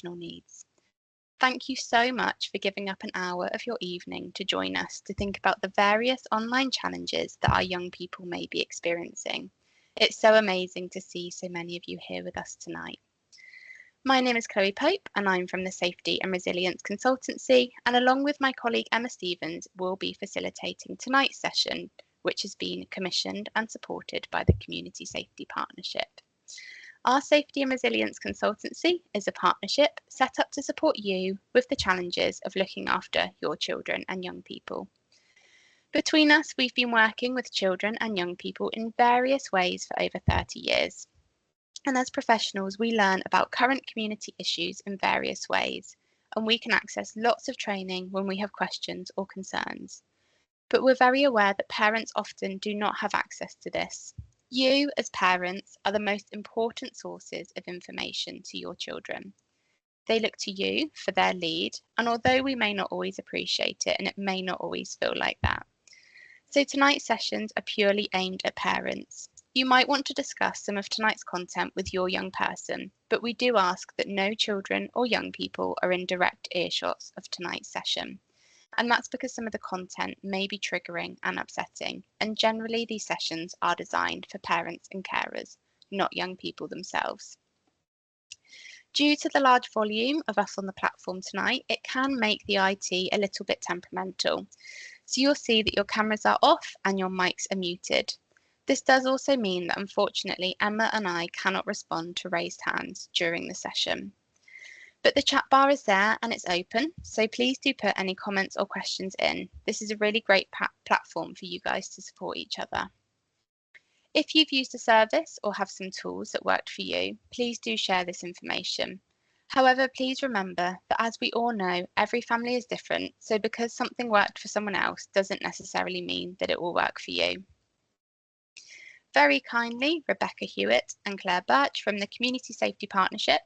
educational needs. Thank you so much for giving up an hour of your evening to join us to think about the various online challenges that our young people may be experiencing. It's so amazing to see so many of you here with us tonight. My name is Chloe Pope and I'm from the Safety and Resilience Consultancy, and along with my colleague Emma Stevens, we'll be facilitating tonight's session, which has been commissioned and supported by the Community Safety Partnership. Our Safety and Resilience Consultancy is a partnership set up to support you with the challenges of looking after your children and young people. Between us, we've been working with children and young people in various ways for over 30 years. And as professionals, we learn about current community issues in various ways, and we can access lots of training when we have questions or concerns. But we're very aware that parents often do not have access to this. You, as parents, are the most important sources of information to your children. They look to you for their lead, and although we may not always appreciate it, and it may not always feel like that. So tonight's sessions are purely aimed at parents. You might want to discuss some of tonight's content with your young person, but we do ask that no children or young people are in direct earshots of tonight's session. And that's because some of the content may be triggering and upsetting, and generally these sessions are designed for parents and carers, not young people themselves. Due to the large volume of us on the platform tonight, it can make the IT a little bit temperamental. So you'll see that your cameras are off and your mics are muted. This does also mean that unfortunately Emma and I cannot respond to raised hands during the session. But the chat bar is there and it's open, so please do put any comments or questions in. This is a really great platform for you guys to support each other. If you've used a service or have some tools that worked for you, please do share this information. However, please remember that as we all know, every family is different, so because something worked for someone else doesn't necessarily mean that it will work for you. Very kindly, Rebecca Hewitt and Claire Birch from the Community Safety Partnership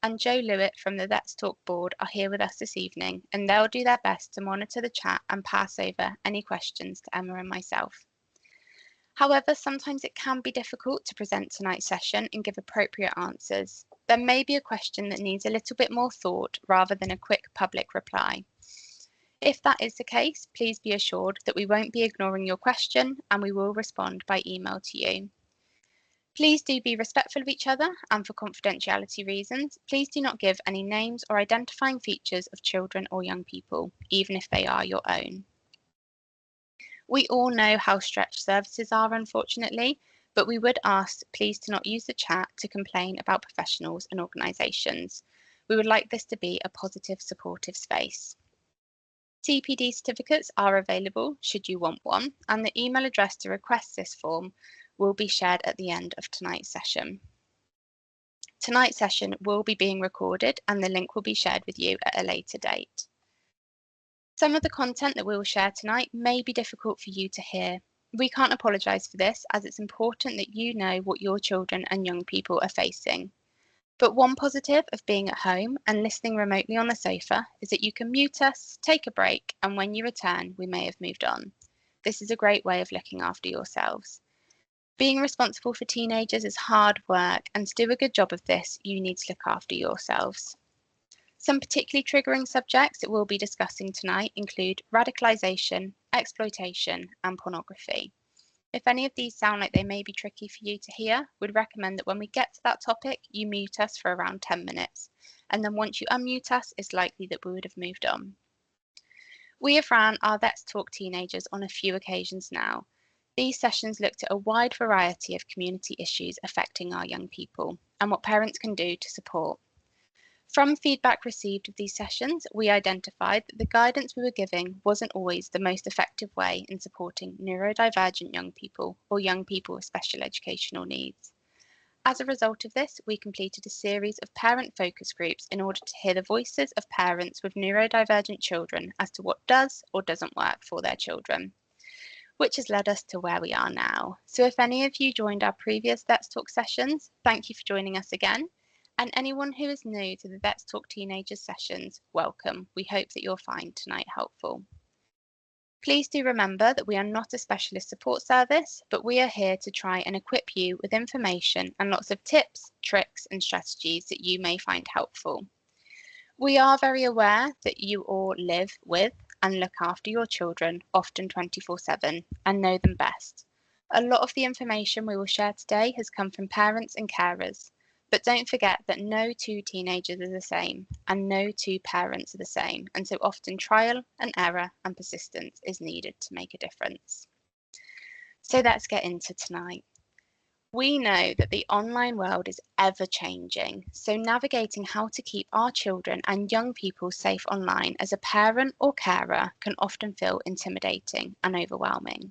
and Joe Lewitt from the Let's Talk board are here with us this evening, and they'll do their best to monitor the chat and pass over any questions to Emma and myself. However, sometimes it can be difficult to present tonight's session and give appropriate answers. There may be a question that needs a little bit more thought rather than a quick public reply. If that is the case, please be assured that we won't be ignoring your question and we will respond by email to you. Please do be respectful of each other, and for confidentiality reasons, please do not give any names or identifying features of children or young people, even if they are your own. We all know how stretched services are, unfortunately, but we would ask please to not use the chat to complain about professionals and organisations. We would like this to be a positive, supportive space. TPD certificates are available should you want one, and the email address to request this form will be shared at the end of tonight's session. Tonight's session will be being recorded and the link will be shared with you at a later date. Some of the content that we will share tonight may be difficult for you to hear. We can't apologise for this, as it's important that you know what your children and young people are facing. But one positive of being at home and listening remotely on the sofa is that you can mute us, take a break, and when you return, we may have moved on. This is a great way of looking after yourselves. Being responsible for teenagers is hard work, and to do a good job of this, you need to look after yourselves. Some particularly triggering subjects that we'll be discussing tonight include radicalisation, exploitation, and pornography. If any of these sound like they may be tricky for you to hear, we'd recommend that when we get to that topic, you mute us for around 10 minutes. And then once you unmute us, it's likely that we would have moved on. We have ran our Let's Talk Teenagers on a few occasions now. These sessions looked at a wide variety of community issues affecting our young people and what parents can do to support. From feedback received of these sessions, we identified that the guidance we were giving wasn't always the most effective way in supporting neurodivergent young people or young people with special educational needs. As a result of this, we completed a series of parent focus groups in order to hear the voices of parents with neurodivergent children as to what does or doesn't work for their children, which has led us to where we are now. So if any of you joined our previous Let's Talk sessions, thank you for joining us again. And anyone who is new to the Let's Talk Teenagers sessions, welcome. We hope that you'll find tonight helpful. Please do remember that we are not a specialist support service, but we are here to try and equip you with information and lots of tips, tricks and strategies that you may find helpful. We are very aware that you all live with and look after your children, often 24/7, and know them best. A lot of the information we will share today has come from parents and carers, but don't forget that no two teenagers are the same, and no two parents are the same, and so often trial and error and persistence is needed to make a difference. So let's get into tonight. We know that the online world is ever changing, so navigating how to keep our children and young people safe online as a parent or carer can often feel intimidating and overwhelming.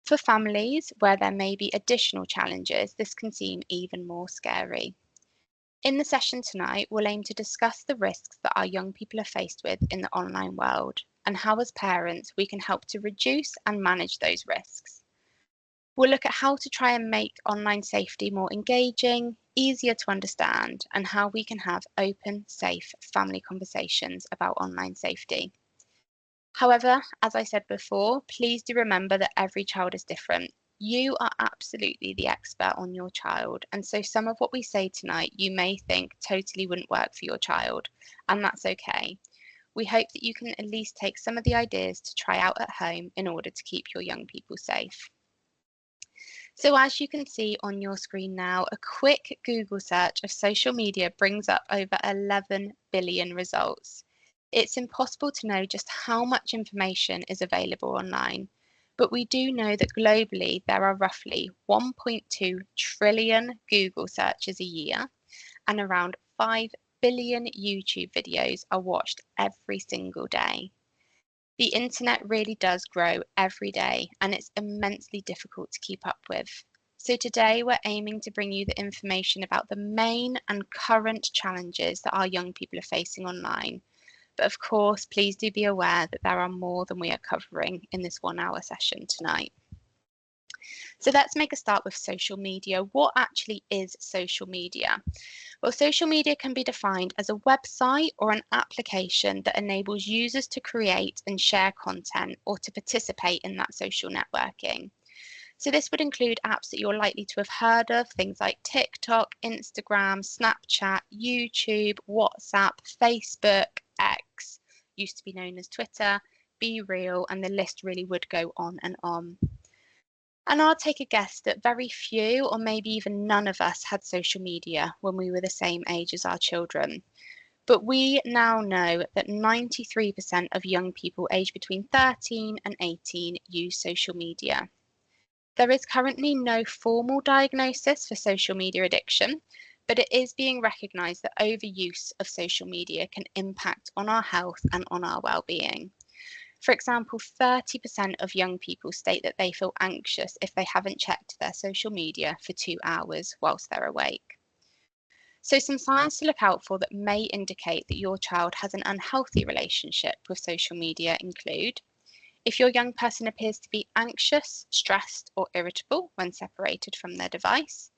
For families where there may be additional challenges, this can seem even more scary. In the session tonight, we'll aim to discuss the risks that our young people are faced with in the online world and how, as parents, we can help to reduce and manage those risks. We'll look at how to try and make online safety more engaging, easier to understand, and how we can have open, safe family conversations about online safety. However, as I said before, please do remember that every child is different. You are absolutely the expert on your child, and so some of what we say tonight you may think totally wouldn't work for your child, and that's okay. We hope that you can at least take some of the ideas to try out at home in order to keep your young people safe. So as you can see on your screen now, a quick Google search of social media brings up over 11 billion results. It's impossible to know just how much information is available online, but we do know that globally there are roughly 1.2 trillion Google searches a year, and around 5 billion YouTube videos are watched every single day. The internet really does grow every day, and it's immensely difficult to keep up with. So today we're aiming to bring you the information about the main and current challenges that our young people are facing online. But of course, please do be aware that there are more than we are covering in this 1 hour session tonight. So let's make a start with social media. What actually is social media? Well, social media can be defined as a website or an application that enables users to create and share content or to participate in that social networking. So this would include apps that you're likely to have heard of, things like TikTok, Instagram, Snapchat, YouTube, WhatsApp, Facebook, X, used to be known as Twitter, Be Real, and the list really would go on and on. And I'll take a guess that very few, or maybe even none of us, had social media when we were the same age as our children. But we now know that 93% of young people aged between 13 and 18 use social media. There is currently no formal diagnosis for social media addiction, but it is being recognised that overuse of social media can impact on our health and on our well-being. For example, 30% of young people state that they feel anxious if they haven't checked their social media for 2 hours whilst they're awake. So some signs to look out for that may indicate that your child has an unhealthy relationship with social media include if your young person appears to be anxious, stressed, or irritable when separated from their device,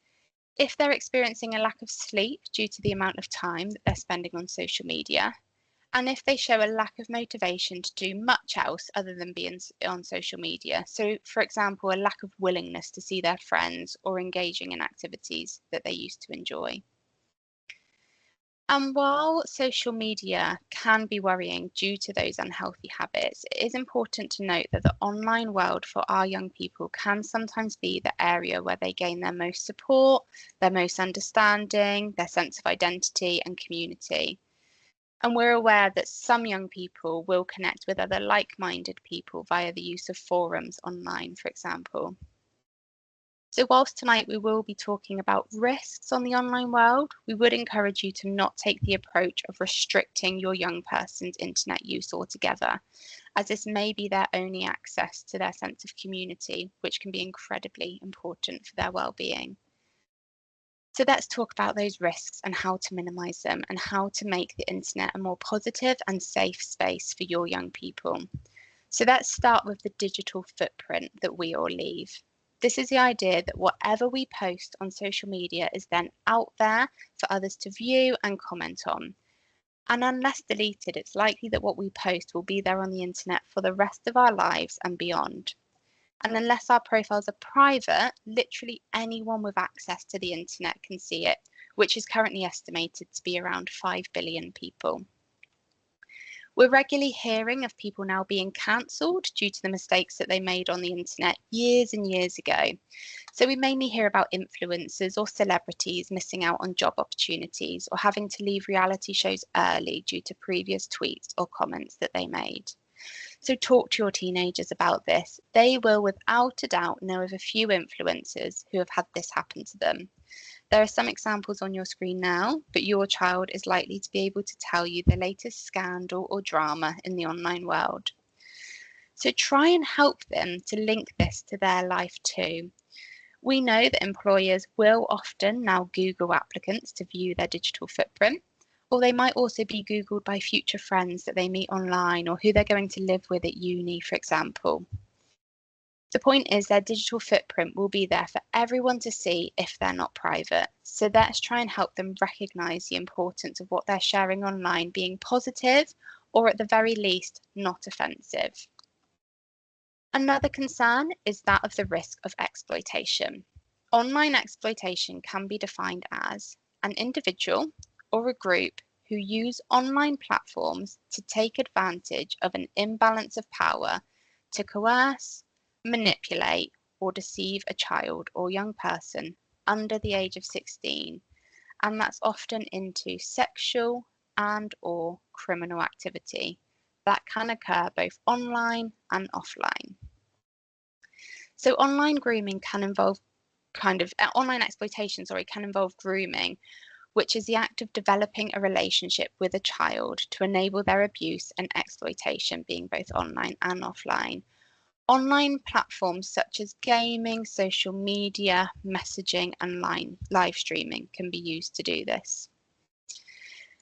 if they're experiencing a lack of sleep due to the amount of time that they're spending on social media, and if they show a lack of motivation to do much else other than being on social media. So, for example, a lack of willingness to see their friends or engaging in activities that they used to enjoy. And while social media can be worrying due to those unhealthy habits, it is important to note that the online world for our young people can sometimes be the area where they gain their most support, their most understanding, their sense of identity and community. And we're aware that some young people will connect with other like-minded people via the use of forums online, for example. So whilst tonight we will be talking about risks on the online world, we would encourage you to not take the approach of restricting your young person's internet use altogether, as this may be their only access to their sense of community, which can be incredibly important for their well-being. So let's talk about those risks and how to minimise them and how to make the internet a more positive and safe space for your young people. So let's start with the digital footprint that we all leave. This is the idea that whatever we post on social media is then out there for others to view and comment on. And unless deleted, it's likely that what we post will be there on the internet for the rest of our lives and beyond. And unless our profiles are private, literally anyone with access to the internet can see it, which is currently estimated to be around 5 billion people. We're regularly hearing of people now being cancelled due to the mistakes that they made on the internet years and years ago. So we mainly hear about influencers or celebrities missing out on job opportunities or having to leave reality shows early due to previous tweets or comments that they made. So talk to your teenagers about this. They will without a doubt know of a few influencers who have had this happen to them. There are some examples on your screen now, but your child is likely to be able to tell you the latest scandal or drama in the online world. So try and help them to link this to their life too. We know that employers will often now Google applicants to view their digital footprint, or they might also be Googled by future friends that they meet online or who they're going to live with at uni, for example. The point is their digital footprint will be there for everyone to see if they're not private. So let's try and help them recognise the importance of what they're sharing online being positive or at the very least not offensive. Another concern is that of the risk of exploitation. Online exploitation can be defined as an individual or a group who use online platforms to take advantage of an imbalance of power to coerce, manipulate or deceive a child or young person under the age of 16, and that's often into sexual and or criminal activity that can occur both online and offline. So online exploitation, can involve grooming, which is the act of developing a relationship with a child to enable their abuse and exploitation, being both online and offline. Online platforms such as gaming, social media, messaging, and live streaming can be used to do this.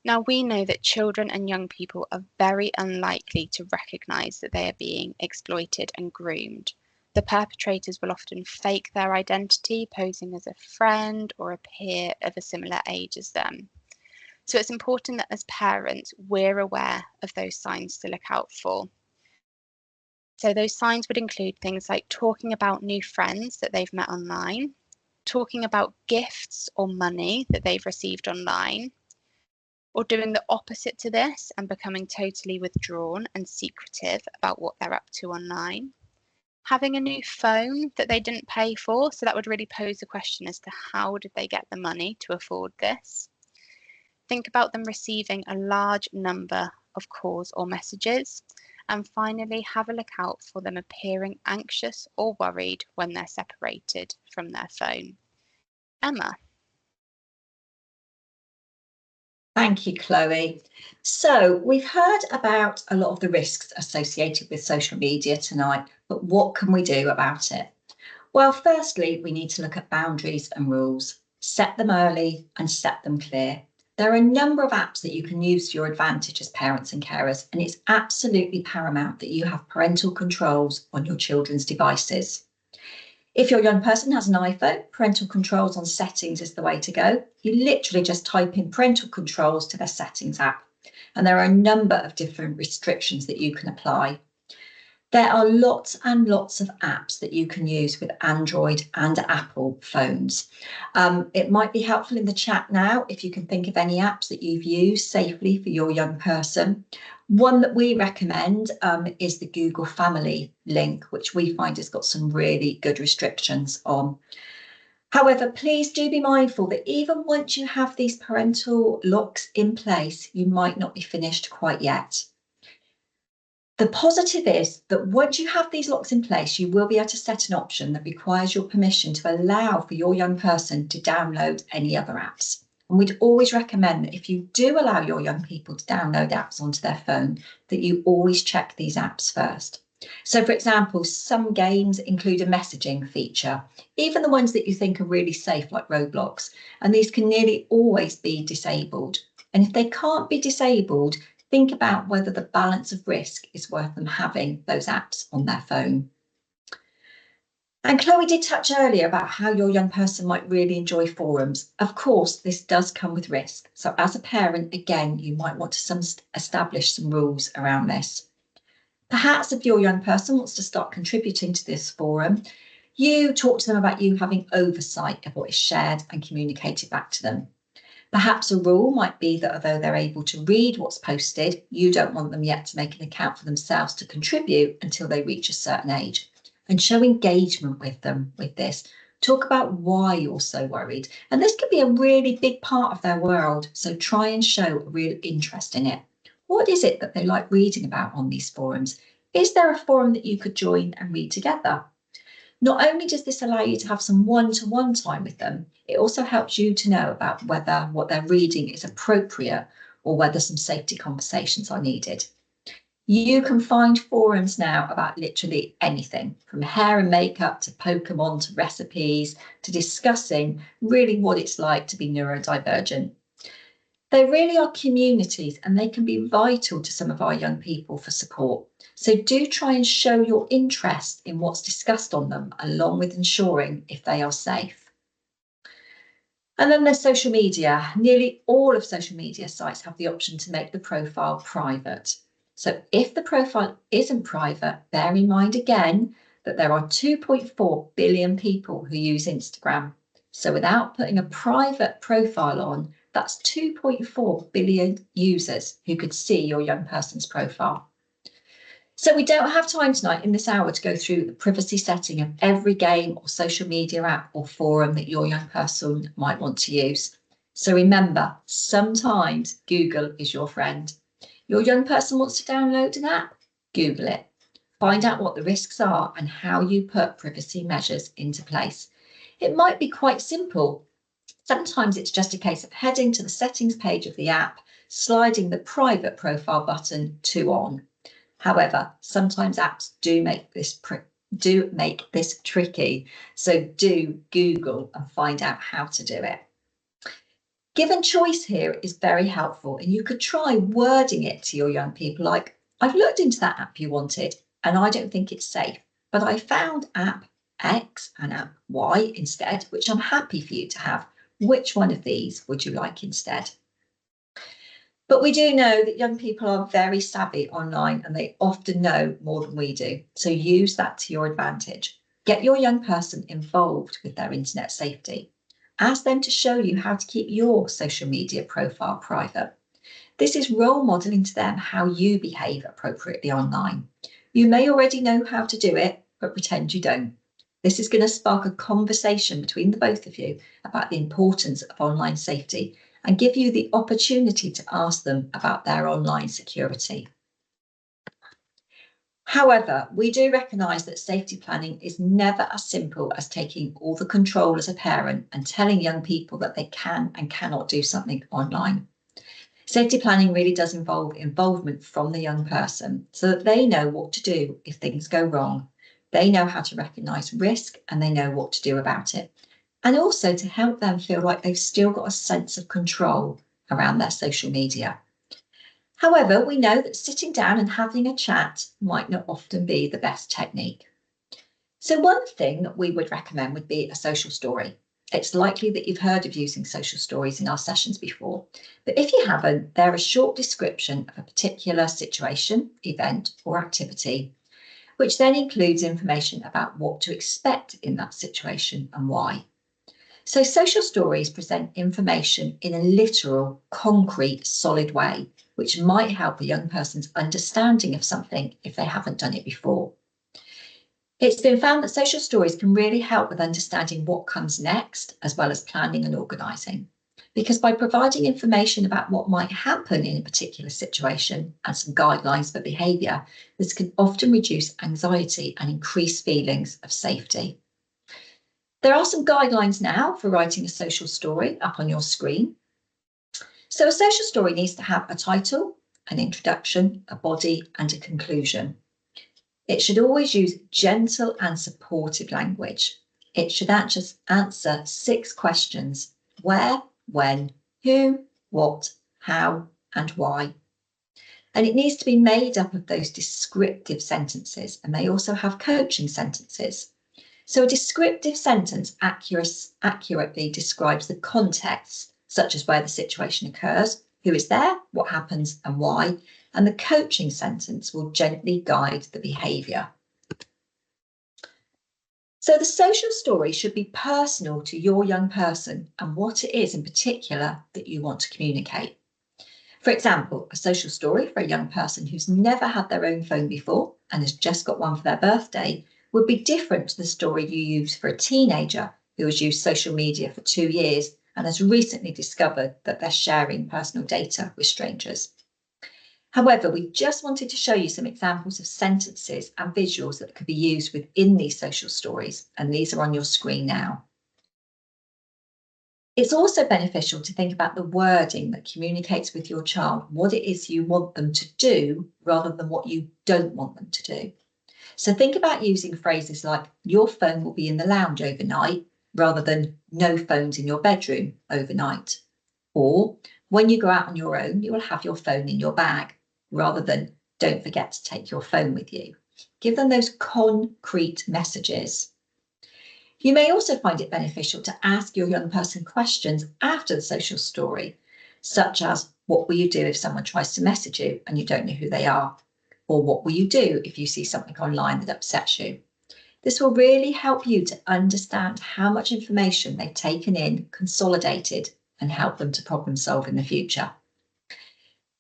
Now, we know that children and young people are very unlikely to recognise that they are being exploited and groomed. The perpetrators will often fake their identity, posing as a friend or a peer of a similar age as them. So it's important that as parents, we're aware of those signs to look out for. So those signs would include things like talking about new friends that they've met online, talking about gifts or money that they've received online, or doing the opposite to this and becoming totally withdrawn and secretive about what they're up to online. Having a new phone that they didn't pay for, so that would really pose a question as to how did they get the money to afford this. Think about them receiving a large number of calls or messages. And finally, have a look out for them appearing anxious or worried when they're separated from their phone. Emma. Thank you, Chloe. So we've heard about a lot of the risks associated with social media tonight, but what can we do about it? Well, firstly, we need to look at boundaries and rules, set them early and set them clear. There are a number of apps that you can use to your advantage as parents and carers, and it's absolutely paramount that you have parental controls on your children's devices. If your young person has an iPhone, parental controls on settings is the way to go. You literally just type in parental controls to their settings app, and there are a number of different restrictions that you can apply. There are lots and lots of apps that you can use with Android and Apple phones. It might be helpful in the chat now if you can think of any apps that you've used safely for your young person. One that we recommend is the Google Family link, which we find has got some really good restrictions on. However, please do be mindful that even once you have these parental locks in place, you might not be finished quite yet. The positive is that once you have these locks in place, you will be able to set an option that requires your permission to allow for your young person to download any other apps. And we'd always recommend that if you do allow your young people to download apps onto their phone, that you always check these apps first. So, for example, some games include a messaging feature, even the ones that you think are really safe, like Roblox, and these can nearly always be disabled. And if they can't be disabled, think about whether the balance of risk is worth them having those apps on their phone. And Chloe did touch earlier about how your young person might really enjoy forums. Of course, this does come with risk. So as a parent, again, you might want to establish some rules around this. Perhaps if your young person wants to start contributing to this forum, you talk to them about you having oversight of what is shared and communicated back to them. Perhaps a rule might be that although they're able to read what's posted, you don't want them yet to make an account for themselves to contribute until they reach a certain age. And show engagement with them with this. Talk about why you're so worried. And this could be a really big part of their world, so try and show a real interest in it. What is it that they like reading about on these forums? Is there a forum that you could join and read together? Not only does this allow you to have some one-to-one time with them, it also helps you to know about whether what they're reading is appropriate or whether some safety conversations are needed. You can find forums now about literally anything, from hair and makeup to Pokemon to recipes to discussing really what it's like to be neurodivergent. They really are communities and they can be vital to some of our young people for support. So do try and show your interest in what's discussed on them, along with ensuring if they are safe. And then there's social media. Nearly all of social media sites have the option to make the profile private. So if the profile isn't private, bear in mind again that there are 2.4 billion people who use Instagram. So without putting a private profile on, that's 2.4 billion users who could see your young person's profile. So we don't have time tonight in this hour to go through the privacy setting of every game or social media app or forum that your young person might want to use. So remember, sometimes Google is your friend. Your young person wants to download an app, Google it. Find out what the risks are and how you put privacy measures into place. It might be quite simple. Sometimes it's just a case of heading to the settings page of the app, sliding the private profile button to on. However, sometimes apps do make this tricky, so do Google and find out how to do it. Given choice here is very helpful, and you could try wording it to your young people like, I've looked into that app you wanted and I don't think it's safe, but I found app X and app Y instead, which I'm happy for you to have. Which one of these would you like instead? But we do know that young people are very savvy online and they often know more than we do. So use that to your advantage. Get your young person involved with their internet safety. Ask them to show you how to keep your social media profile private. This is role modeling to them how you behave appropriately online. You may already know how to do it, but pretend you don't. This is going to spark a conversation between the both of you about the importance of online safety and give you the opportunity to ask them about their online security. However, we do recognise that safety planning is never as simple as taking all the control as a parent and telling young people that they can and cannot do something online. Safety planning really does involve involvement from the young person so that they know what to do if things go wrong. They know how to recognise risk and they know what to do about it. And also to help them feel like they've still got a sense of control around their social media. However, we know that sitting down and having a chat might not often be the best technique. So one thing that we would recommend would be a social story. It's likely that you've heard of using social stories in our sessions before, but if you haven't, they're a short description of a particular situation, event, or activity, which then includes information about what to expect in that situation and why. So social stories present information in a literal, concrete, solid way, which might help a young person's understanding of something if they haven't done it before. It's been found that social stories can really help with understanding what comes next, as well as planning and organising. Because by providing information about what might happen in a particular situation and some guidelines for behaviour, this can often reduce anxiety and increase feelings of safety. There are some guidelines now for writing a social story up on your screen. So a social story needs to have a title, an introduction, a body, and a conclusion. It should always use gentle and supportive language. It should answer 6 questions: where, when, who, what, how, and why. And it needs to be made up of those descriptive sentences, and they also have coaching sentences. So a descriptive sentence accurately describes the context, such as where the situation occurs, who is there, what happens, and why. And the coaching sentence will gently guide the behaviour. So the social story should be personal to your young person and what it is in particular that you want to communicate. For example, a social story for a young person who's never had their own phone before and has just got one for their birthday would be different to the story you use for a teenager who has used social media for 2 years and has recently discovered that they're sharing personal data with strangers. However, we just wanted to show you some examples of sentences and visuals that could be used within these social stories, and these are on your screen now. It's also beneficial to think about the wording that communicates with your child what it is you want them to do rather than what you don't want them to do. So think about using phrases like, your phone will be in the lounge overnight, rather than no phones in your bedroom overnight. Or, when you go out on your own, you will have your phone in your bag, rather than don't forget to take your phone with you. Give them those concrete messages. You may also find it beneficial to ask your young person questions after the social story, such as, what will you do if someone tries to message you and you don't know who they are? Or what will you do if you see something online that upsets you? This will really help you to understand how much information they've taken in, consolidated, and help them to problem solve in the future.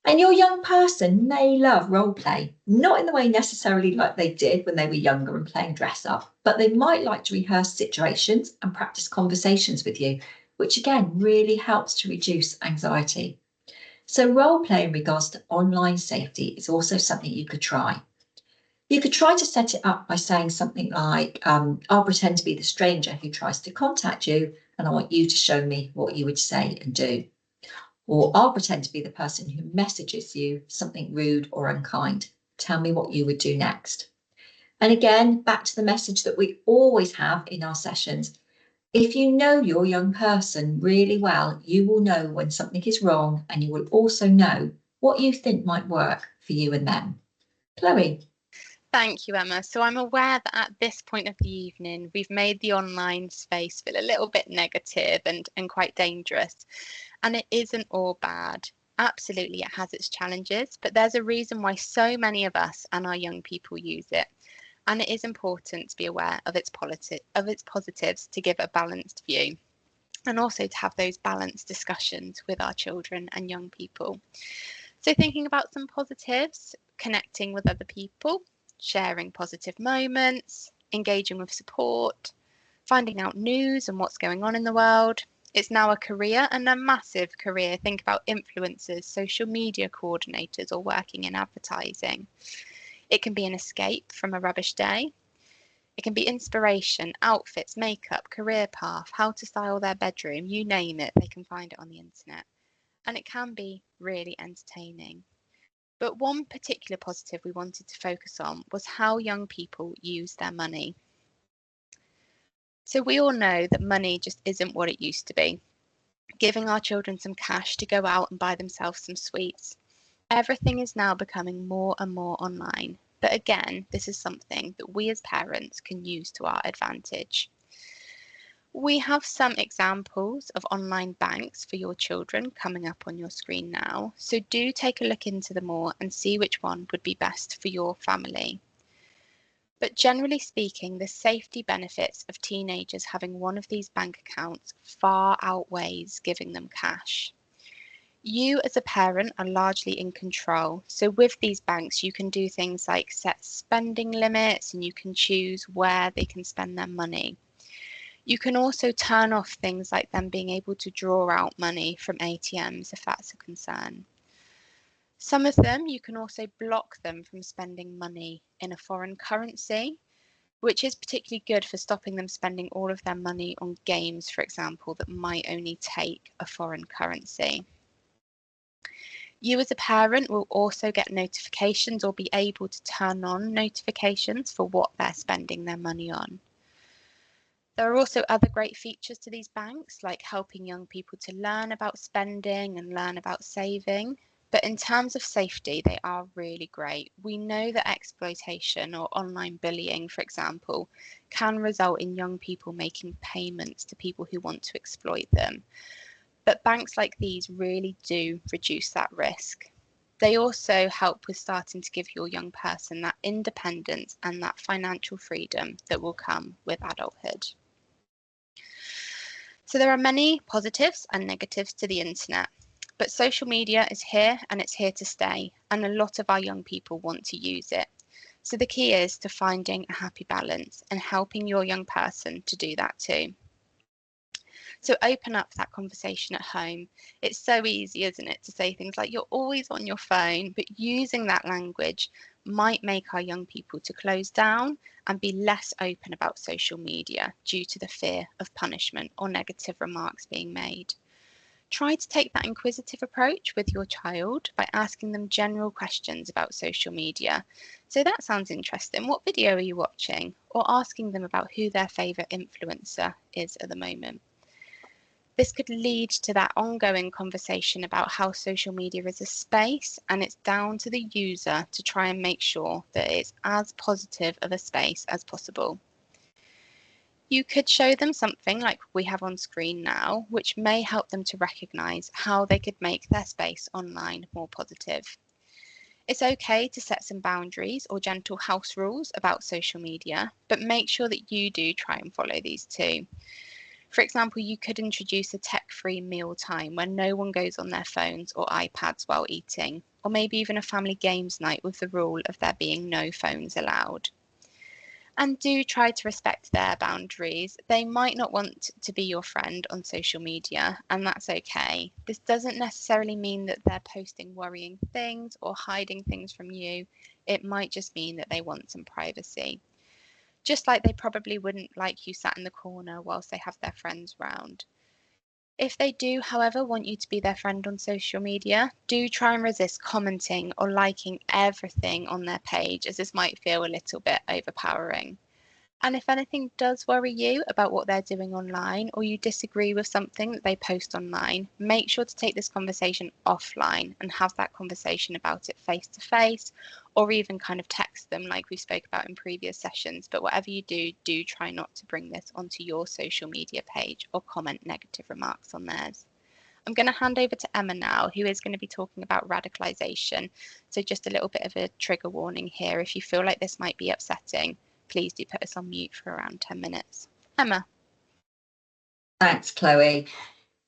And your young person may love role play, not in the way necessarily like they did when they were younger and playing dress up, but they might like to rehearse situations and practice conversations with you, which again really helps to reduce anxiety. So role play in regards to online safety is also something you could try. You could try to set it up by saying something like, I'll pretend to be the stranger who tries to contact you, and I want you to show me what you would say and do. Or I'll pretend to be the person who messages you something rude or unkind. Tell me what you would do next. And again, back to the message that we always have in our sessions. If you know your young person really well, you will know when something is wrong, and you will also know what you think might work for you and them. Chloe. Thank you, Emma. So I'm aware that at this point of the evening, we've made the online space feel a little bit negative and quite dangerous. And it isn't all bad. Absolutely, it has its challenges, but there's a reason why so many of us and our young people use it. And it is important to be aware of its positives to give a balanced view, and also to have those balanced discussions with our children and young people. So thinking about some positives, connecting with other people, sharing positive moments, engaging with support, finding out news and what's going on in the world. It's now a career, and a massive career. Think about influencers, social media coordinators, or working in advertising. It can be an escape from a rubbish day. It can be inspiration, outfits, makeup, career path, how to style their bedroom, you name it, they can find it on the internet. And it can be really entertaining. But one particular positive we wanted to focus on was how young people use their money. So we all know that money just isn't what it used to be. Giving our children some cash to go out and buy themselves some sweets. Everything is now becoming more and more online. But again, this is something that we as parents can use to our advantage. We have some examples of online banks for your children coming up on your screen now. So do take a look into them all and see which one would be best for your family. But generally speaking, the safety benefits of teenagers having one of these bank accounts far outweighs giving them cash. You as a parent are largely in control. So with these banks, you can do things like set spending limits, and you can choose where they can spend their money. You can also turn off things like them being able to draw out money from ATMs if that's a concern. Some of them, you can also block them from spending money in a foreign currency, which is particularly good for stopping them spending all of their money on games, for example, that might only take a foreign currency. You as a parent will also get notifications, or be able to turn on notifications for what they're spending their money on. There are also other great features to these banks, like helping young people to learn about spending and learn about saving. But in terms of safety, they are really great. We know that exploitation or online bullying, for example, can result in young people making payments to people who want to exploit them. But banks like these really do reduce that risk. They also help with starting to give your young person that independence and that financial freedom that will come with adulthood. So there are many positives and negatives to the internet, but social media is here and it's here to stay, and a lot of our young people want to use it. So the key is to finding a happy balance and helping your young person to do that too. So open up that conversation at home. It's so easy, isn't it, to say things like you're always on your phone, but using that language might make our young people to close down and be less open about social media due to the fear of punishment or negative remarks being made. Try to take that inquisitive approach with your child by asking them general questions about social media. So that sounds interesting. What video are you watching? Or asking them about who their favourite influencer is at the moment. This could lead to that ongoing conversation about how social media is a space, and it's down to the user to try and make sure that it's as positive of a space as possible. You could show them something like we have on screen now, which may help them to recognise how they could make their space online more positive. It's okay to set some boundaries or gentle house rules about social media, but make sure that you do try and follow these too. For example, you could introduce a tech-free meal time when no one goes on their phones or iPads while eating, or maybe even a family games night with the rule of there being no phones allowed. And do try to respect their boundaries. They might not want to be your friend on social media, and that's okay. This doesn't necessarily mean that they're posting worrying things or hiding things from you. It might just mean that they want some privacy. Just like they probably wouldn't like you sat in the corner whilst they have their friends round. If they do, however, want you to be their friend on social media, do try and resist commenting or liking everything on their page, as this might feel a little bit overpowering. And if anything does worry you about what they're doing online, or you disagree with something that they post online, make sure to take this conversation offline and have that conversation about it face to face, or even kind of text them like we spoke about in previous sessions. But whatever you do, do try not to bring this onto your social media page or comment negative remarks on theirs. I'm going to hand over to Emma now, who is going to be talking about radicalisation. So just a little bit of a trigger warning here. If you feel like this might be upsetting, please do put us on mute for around 10 minutes. Emma. Thanks, Chloe.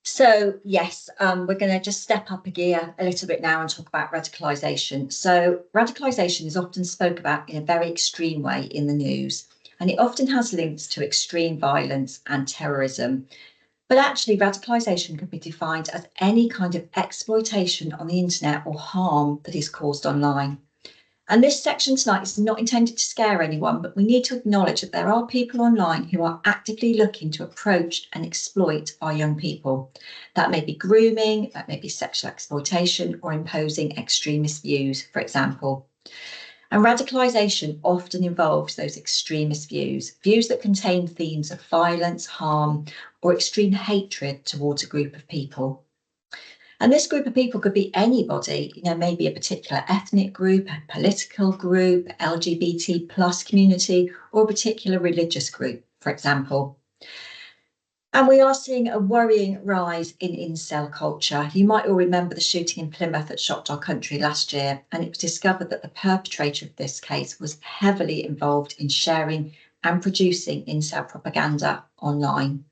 So yes, we're going to just step up a gear a little bit now and talk about radicalisation. So radicalisation is often spoke about in a very extreme way in the news, and it often has links to extreme violence and terrorism. But actually, radicalisation can be defined as any kind of exploitation on the internet or harm that is caused online. And this section tonight is not intended to scare anyone, but we need to acknowledge that there are people online who are actively looking to approach and exploit our young people. That may be grooming, that may be sexual exploitation, or imposing extremist views, for example. And radicalisation often involves those extremist views, views that contain themes of violence, harm, or extreme hatred towards a group of people. And this group of people could be anybody, maybe a particular ethnic group, a political group, LGBT plus community, or a particular religious group, for example. And we are seeing a worrying rise in incel culture. You might all remember the shooting in Plymouth that shocked our country last year, and it was discovered that the perpetrator of this case was heavily involved in sharing and producing incel propaganda online.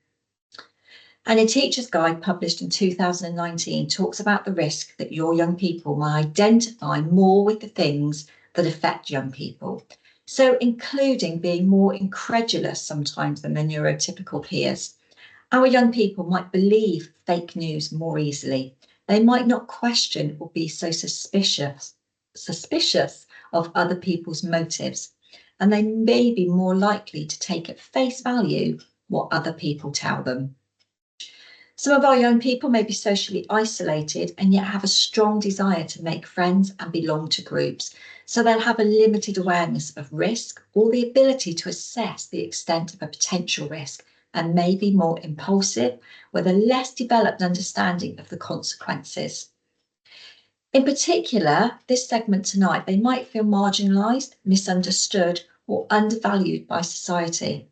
And a teacher's guide published in 2019 talks about the risk that your young people might identify more with the things that affect young people. So including being more incredulous sometimes than their neurotypical peers. Our young people might believe fake news more easily. They might not question or be so suspicious of other people's motives. And they may be more likely to take at face value what other people tell them. Some of our young people may be socially isolated and yet have a strong desire to make friends and belong to groups. So they'll have a limited awareness of risk or the ability to assess the extent of a potential risk, and may be more impulsive with a less developed understanding of the consequences. In particular, this segment tonight, they might feel marginalised, misunderstood, or undervalued by society.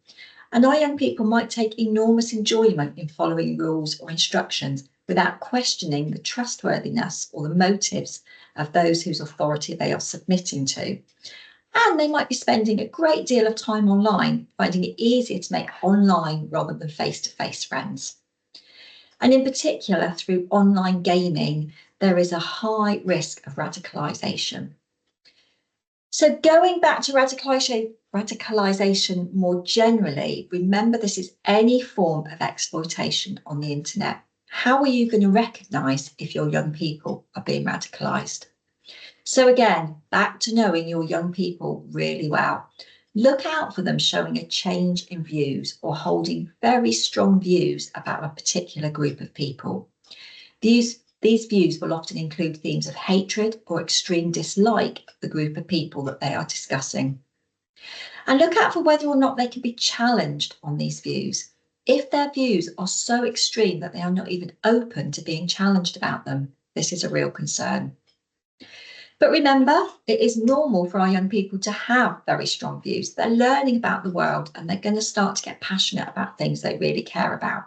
And our young people might take enormous enjoyment in following rules or instructions, without questioning the trustworthiness or the motives of those whose authority they are submitting to. And they might be spending a great deal of time online, finding it easier to make online rather than face-to-face friends. And in particular, through online gaming, there is a high risk of radicalisation. So going back to radicalisation more generally, remember this is any form of exploitation on the internet. How are you going to recognise if your young people are being radicalised? So again, back to knowing your young people really well. Look out for them showing a change in views or holding very strong views about a particular group of people. These views will often include themes of hatred or extreme dislike of the group of people that they are discussing. And look out for whether or not they can be challenged on these views. If their views are so extreme that they are not even open to being challenged about them, this is a real concern. But remember, it is normal for our young people to have very strong views. They're learning about the world and they're going to start to get passionate about things they really care about.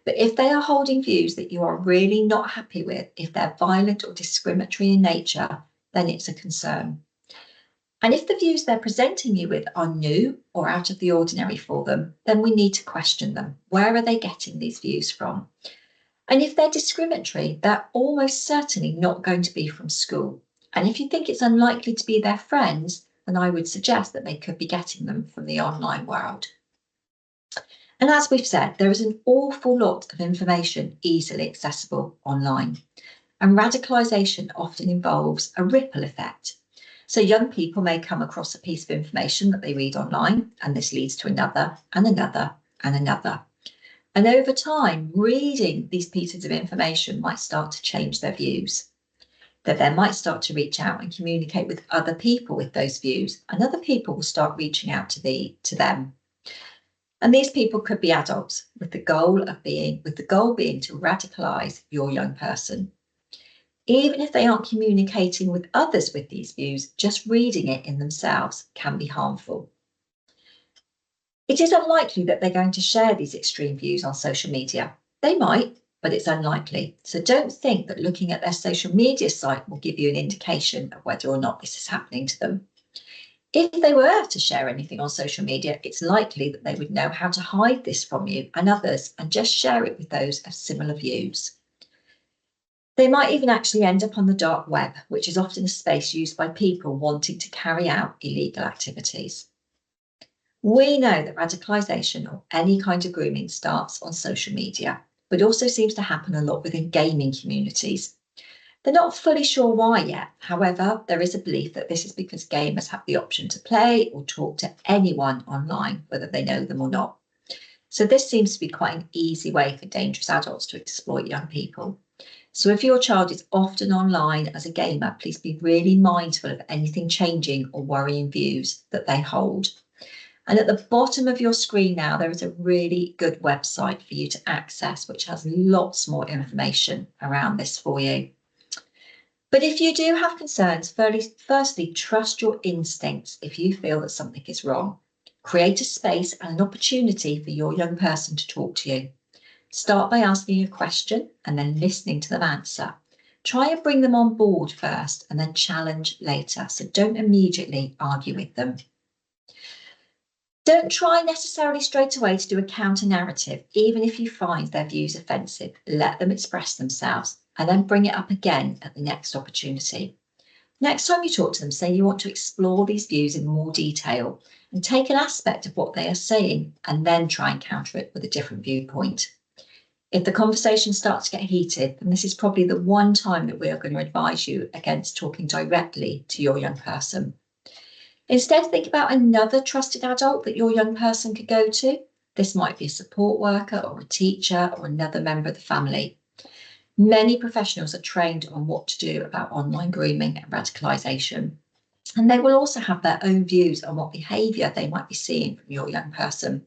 But if they are holding views that you are really not happy with, if they're violent or discriminatory in nature, then it's a concern. And if the views they're presenting you with are new or out of the ordinary for them, then we need to question them. Where are they getting these views from? And if they're discriminatory, they're almost certainly not going to be from school. And if you think it's unlikely to be their friends, then I would suggest that they could be getting them from the online world. And as we've said, there is an awful lot of information easily accessible online. And radicalisation often involves a ripple effect. So young people may come across a piece of information that they read online, and this leads to another and another and another. And over time, reading these pieces of information might start to change their views. That they might start to reach out and communicate with other people with those views, and other people will start reaching out to them. And these people could be adults with the goal being to radicalise your young person. Even if they aren't communicating with others with these views, just reading it in themselves can be harmful. It is unlikely that they're going to share these extreme views on social media. They might, but it's unlikely. So don't think that looking at their social media site will give you an indication of whether or not this is happening to them. If they were to share anything on social media, it's likely that they would know how to hide this from you and others and just share it with those of similar views. They might even actually end up on the dark web, which is often a space used by people wanting to carry out illegal activities. We know that radicalisation or any kind of grooming starts on social media, but also seems to happen a lot within gaming communities. They're not fully sure why yet. However, there is a belief that this is because gamers have the option to play or talk to anyone online, whether they know them or not. So this seems to be quite an easy way for dangerous adults to exploit young people. So if your child is often online as a gamer, please be really mindful of anything changing or worrying views that they hold. And at the bottom of your screen now, there is a really good website for you to access, which has lots more information around this for you. But if you do have concerns, firstly, trust your instincts if you feel that something is wrong. Create a space and an opportunity for your young person to talk to you. Start by asking a question and then listening to them answer. Try and bring them on board first and then challenge later. So don't immediately argue with them. Don't try necessarily straight away to do a counter narrative, even if you find their views offensive. Let them express themselves and then bring it up again at the next opportunity. Next time you talk to them, say you want to explore these views in more detail and take an aspect of what they are saying and then try and counter it with a different viewpoint. If the conversation starts to get heated, then this is probably the one time that we are going to advise you against talking directly to your young person. Instead, think about another trusted adult that your young person could go to. This might be a support worker or a teacher or another member of the family. Many professionals are trained on what to do about online grooming and radicalisation. And they will also have their own views on what behaviour they might be seeing from your young person.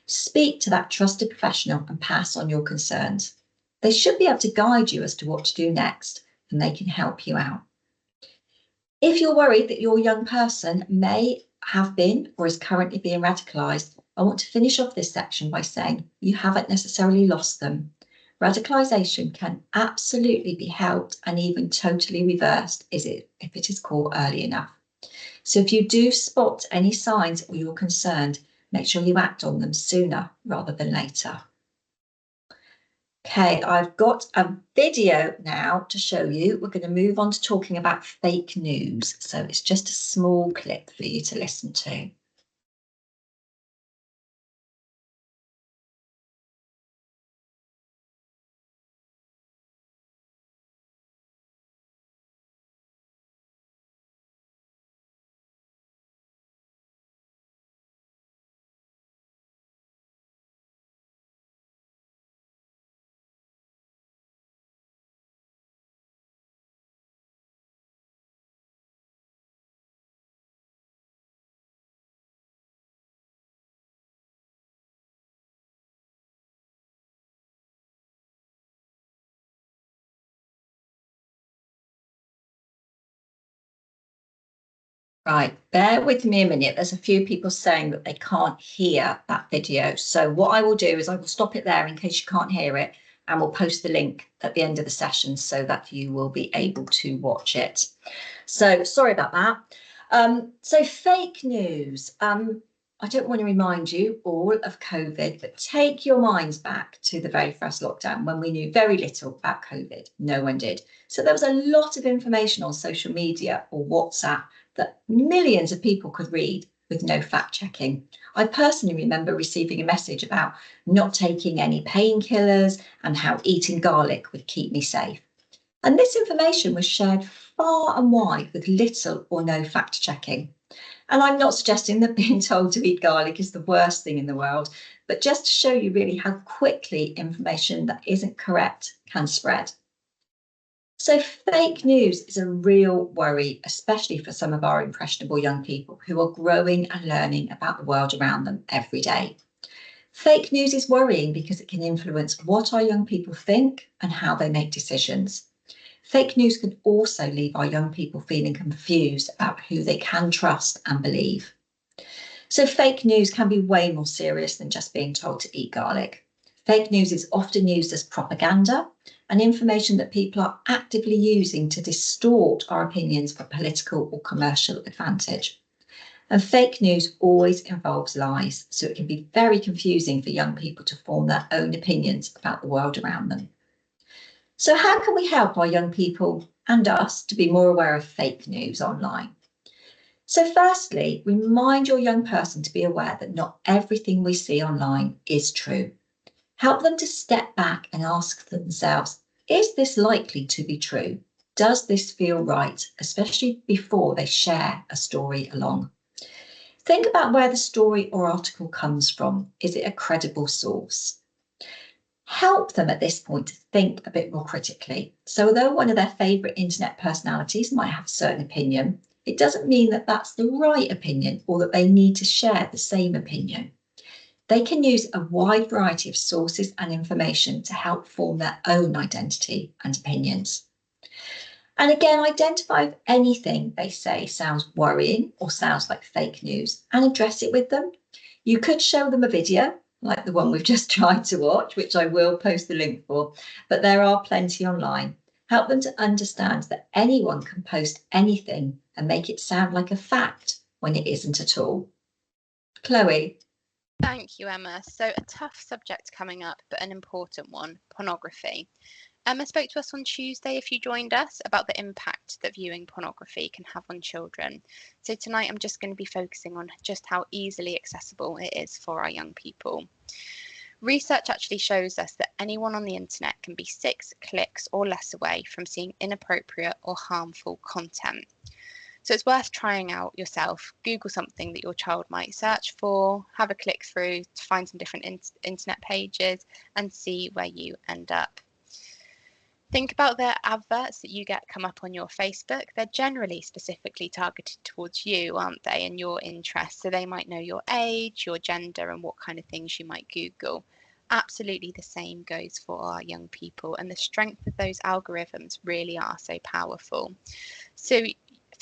Speak to that trusted professional and pass on your concerns. They should be able to guide you as to what to do next, and they can help you out. If you're worried that your young person may have been or is currently being radicalised, I want to finish off this section by saying you haven't necessarily lost them. Radicalisation can absolutely be helped and even totally reversed if it is caught early enough. So if you do spot any signs or you're concerned, make sure you act on them sooner rather than later. Okay, I've got a video now to show you. We're going to move on to talking about fake news. So it's just a small clip for you to listen to. Right, bear with me a minute. There's a few people saying that they can't hear that video. So what I will do is I will stop it there in case you can't hear it, and we'll post the link at the end of the session so that you will be able to watch it. So sorry about that. So fake news. I don't want to remind you all of COVID, but take your minds back to the very first lockdown when we knew very little about COVID. No one did. So there was a lot of information on social media or WhatsApp that millions of people could read with no fact checking. I personally remember receiving a message about not taking any painkillers and how eating garlic would keep me safe. And this information was shared far and wide with little or no fact checking. And I'm not suggesting that being told to eat garlic is the worst thing in the world, but just to show you really how quickly information that isn't correct can spread. So fake news is a real worry, especially for some of our impressionable young people who are growing and learning about the world around them every day. Fake news is worrying because it can influence what our young people think and how they make decisions. Fake news can also leave our young people feeling confused about who they can trust and believe. So fake news can be way more serious than just being told to eat garlic. Fake news is often used as propaganda and information that people are actively using to distort our opinions for political or commercial advantage. And fake news always involves lies, so it can be very confusing for young people to form their own opinions about the world around them. So how can we help our young people and us to be more aware of fake news online? So firstly, remind your young person to be aware that not everything we see online is true. Help them to step back and ask themselves, is this likely to be true? Does this feel right? Especially before they share a story along. Think about where the story or article comes from. Is it a credible source? Help them at this point to think a bit more critically. So although one of their favourite internet personalities might have a certain opinion, it doesn't mean that that's the right opinion or that they need to share the same opinion. They can use a wide variety of sources and information to help form their own identity and opinions. And again, identify if anything they say sounds worrying or sounds like fake news and address it with them. You could show them a video like the one we've just tried to watch, which I will post the link for, but there are plenty online. Help them to understand that anyone can post anything and make it sound like a fact when it isn't at all. Chloe. Thank you, Emma. So, a tough subject coming up, but an important one, pornography. Emma spoke to us on Tuesday, if you joined us, about the impact that viewing pornography can have on children. So tonight I'm just going to be focusing on just how easily accessible it is for our young people. Research actually shows us that anyone on the internet can be 6 clicks or less away from seeing inappropriate or harmful content. So it's worth trying out yourself. Google something that your child might search for, have a click through to find some different internet pages and see where you end up. Think about the adverts that you get come up on your Facebook. They're generally specifically targeted towards you, aren't they, and your interests. So they might know your age, your gender, and what kind of things you might Google. Absolutely the same goes for our young people, and the strength of those algorithms really are so powerful. So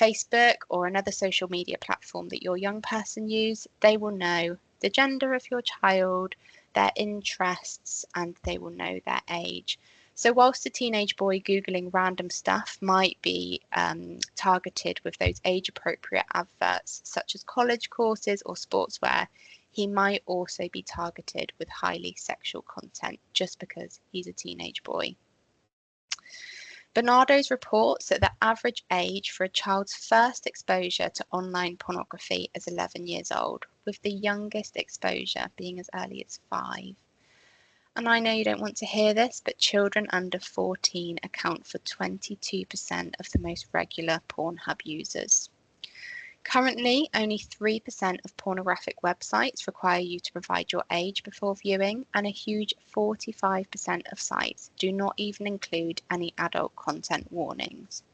Facebook or another social media platform that your young person use, they will know the gender of your child, their interests, and they will know their age. So whilst a teenage boy Googling random stuff might be targeted with those age-appropriate adverts, such as college courses or sportswear, he might also be targeted with highly sexual content just because he's a teenage boy. Bernardo's reports that the average age for a child's first exposure to online pornography is 11 years old, with the youngest exposure being as early as 5. And I know you don't want to hear this, but children under 14 account for 22% of the most regular Pornhub users. Currently, only 3% of pornographic websites require you to provide your age before viewing, and a huge 45% of sites do not even include any adult content warnings.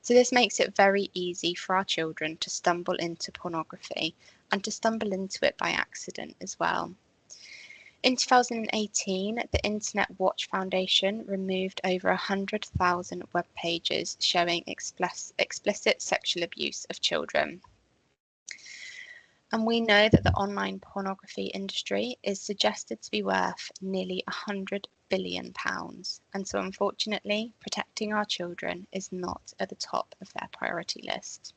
So this makes it very easy for our children to stumble into pornography and to stumble into it by accident as well. In 2018, the Internet Watch Foundation removed over 100,000 web pages showing explicit sexual abuse of children. And we know that the online pornography industry is suggested to be worth nearly £100 billion. And so unfortunately, protecting our children is not at the top of their priority list.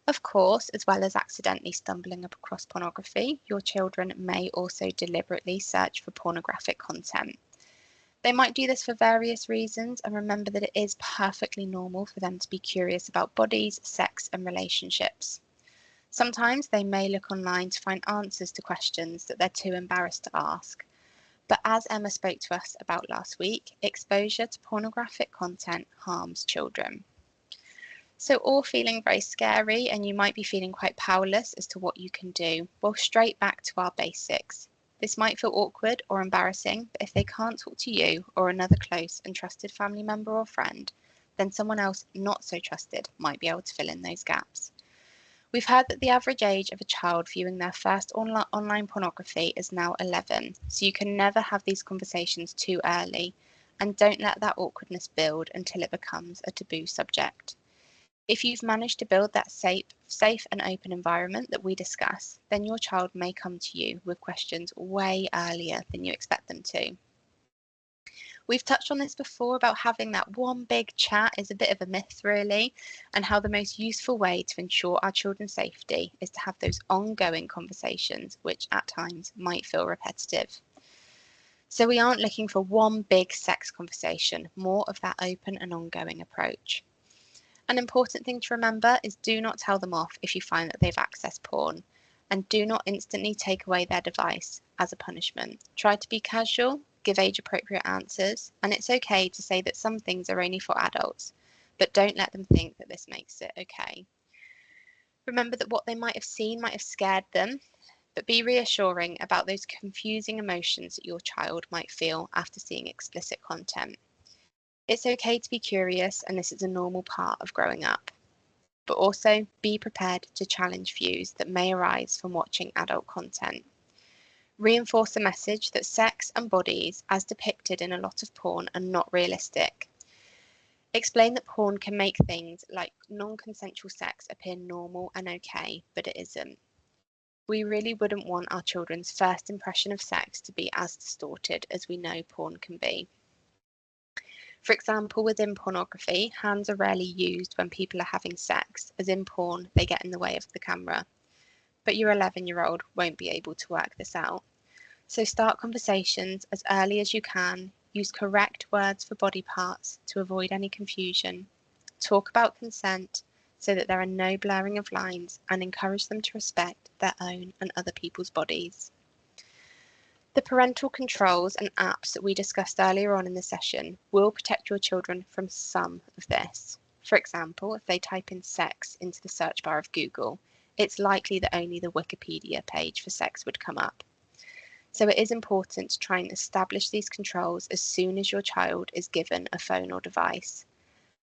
Of course, as well as accidentally stumbling across pornography, your children may also deliberately search for pornographic content. They might do this for various reasons, and remember that it is perfectly normal for them to be curious about bodies, sex, and relationships. Sometimes they may look online to find answers to questions that they're too embarrassed to ask. But as Emma spoke to us about last week, exposure to pornographic content harms children. So all feeling very scary, and you might be feeling quite powerless as to what you can do. Well, straight back to our basics. This might feel awkward or embarrassing, but if they can't talk to you or another close and trusted family member or friend, then someone else not so trusted might be able to fill in those gaps. We've heard that the average age of a child viewing their first online pornography is now 11, so you can never have these conversations too early, and don't let that awkwardness build until it becomes a taboo subject. If you've managed to build that safe and open environment that we discuss, then your child may come to you with questions way earlier than you expect them to. We've touched on this before about having that one big chat is a bit of a myth, really, and how the most useful way to ensure our children's safety is to have those ongoing conversations, which at times might feel repetitive. So we aren't looking for one big sex conversation, more of that open and ongoing approach. An important thing to remember is do not tell them off if you find that they've accessed porn, and do not instantly take away their device as a punishment. Try to be casual, give age-appropriate answers, and it's okay to say that some things are only for adults, but don't let them think that this makes it okay. Remember that what they might have seen might have scared them, but be reassuring about those confusing emotions that your child might feel after seeing explicit content. It's okay to be curious, and this is a normal part of growing up. But also be prepared to challenge views that may arise from watching adult content. Reinforce the message that sex and bodies, as depicted in a lot of porn, are not realistic. Explain that porn can make things like non-consensual sex appear normal and okay, but it isn't. We really wouldn't want our children's first impression of sex to be as distorted as we know porn can be. For example, within pornography, hands are rarely used when people are having sex, as in porn, they get in the way of the camera. But your 11-year-old won't be able to work this out. So start conversations as early as you can, use correct words for body parts to avoid any confusion, talk about consent so that there are no blurring of lines, and encourage them to respect their own and other people's bodies. The parental controls and apps that we discussed earlier on in the session will protect your children from some of this. For example, if they type in sex into the search bar of Google, it's likely that only the Wikipedia page for sex would come up. So it is important to try and establish these controls as soon as your child is given a phone or device.